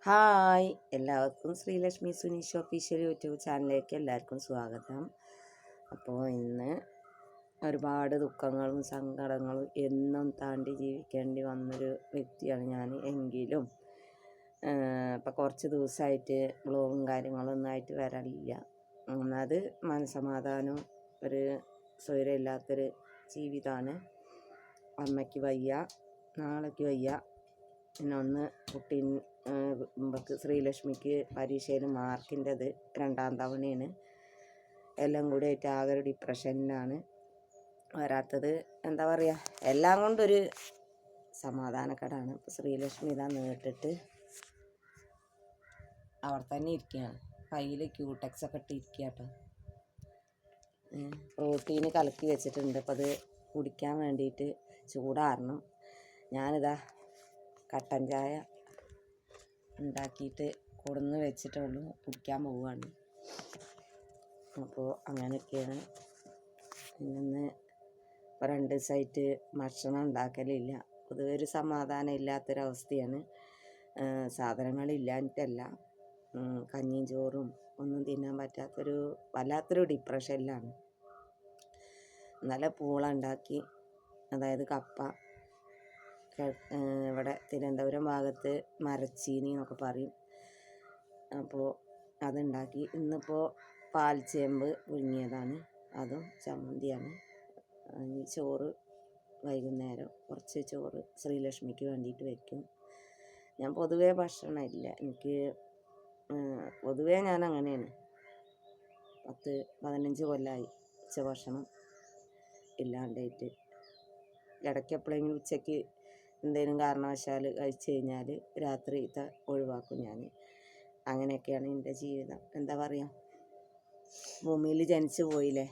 Hi, എല്ലാവർക്കും Sreelakshmi Suneesh official YouTube ചാനലിലേക്ക് എല്ലാവർക്കും സ്വാഗതം. അപ്പോൾ ഇന്ന് ഒരുപാട് ദുഃഖങ്ങളും സങ്കടങ്ങളും എന്നും താണ്ടി ജീവിക്കേണ്ടി വന്നൊരു വ്യക്തിയാണ് ഞാൻ. എങ്കിലും ഇപ്പം കുറച്ച് ദിവസമായിട്ട് വ്ളോഗും കാര്യങ്ങളൊന്നും ആയിട്ട് വരാനില്ല. അത് മനസ്സമാധാനം ഒരു സ്വൈരമില്ലാത്തൊരു ജീവിതമാണ്. അമ്മയ്ക്ക് വയ്യ, നാളേക്ക് വയ്യ. പിന്നെ ഒന്ന് കുട്ടി ശ്രീലക്ഷ്മിക്ക് പരീക്ഷയിൽ മാർക്കിൻ്റെത് 2ാം തവണയാണ്. എല്ലാം കൂടി ആയിട്ട് ആകെ ഒരു ഡിപ്രഷനിലാണ്. വരാത്തത് എന്താ പറയുക, എല്ലാം കൊണ്ടൊരു സമാധാനക്കേടാണ്. ഇപ്പോൾ ശ്രീലക്ഷ്മി ഇതാ നേട്ടിട്ട് അവിടെ തന്നെ ഇരിക്കുകയാണ്. കയ്യിൽ ക്യൂടെക്സൊക്കെ ഇട്ട് ഇരിക്കുക കേട്ടോ. പ്രോട്ടീന് കലക്കി വെച്ചിട്ടുണ്ട്. അപ്പോൾ അത് കുടിക്കാൻ വേണ്ടിയിട്ട് ചൂടാറണം. ഞാനിതാ കട്ടൻ ചായ ഉണ്ടാക്കിയിട്ട് കൊടുന്ന് വെച്ചിട്ടുള്ളൂ, കുടിക്കാൻ പോവുകയാണ്. അപ്പോൾ അങ്ങനെയൊക്കെയാണ്. ഇന്ന് ഇപ്പോൾ 2 ദിവസമായിട്ട് ഭക്ഷണം ഉണ്ടാക്കലില്ല. പൊതുവെ ഒരു സമാധാനം ഇല്ലാത്തൊരവസ്ഥയാണ്. സാധനങ്ങളില്ലാഞ്ഞിട്ടല്ല, കഞ്ഞിയും ചോറും ഒന്നും തിന്നാൻ പറ്റാത്തൊരു വല്ലാത്തൊരു ഡിപ്രഷനിലാണ്. ഇന്നലെ പൂള ഉണ്ടാക്കി, അതായത് കപ്പ. ഇവിടെ തിരുവനന്തപുരം ഭാഗത്ത് മരച്ചീനി എന്നൊക്കെ പറയും. അപ്പോൾ അതുണ്ടാക്കി. ഇന്നിപ്പോൾ പാൽച്ചേമ്പ് പുഴുങ്ങിയതാണ്, അതും ചമ്മന്തിയാണ്. ചോറ് വൈകുന്നേരം കുറച്ച് ചോറ് ശ്രീലക്ഷ്മിക്ക് വേണ്ടിയിട്ട് വയ്ക്കും. ഞാൻ പൊതുവേ ഭക്ഷണമില്ല, എനിക്ക് പൊതുവേ ഞാൻ അങ്ങനെയാണ്. 10-15 കൊല്ലമായി ഉച്ചഭക്ഷണം ഇല്ലാണ്ടായിട്ട്. ഇടയ്ക്ക് എപ്പോഴെങ്കിലും ഉച്ചയ്ക്ക് എന്തെങ്കിലും കാരണവശാൽ കഴിച്ചു കഴിഞ്ഞാൽ രാത്രിത്തെ ഒഴിവാക്കും ഞാൻ. അങ്ങനെയൊക്കെയാണ് എൻ്റെ ജീവിതം. എന്താ പറയുക, ഭൂമിയിൽ ജനിച്ചു പോയില്ലേ,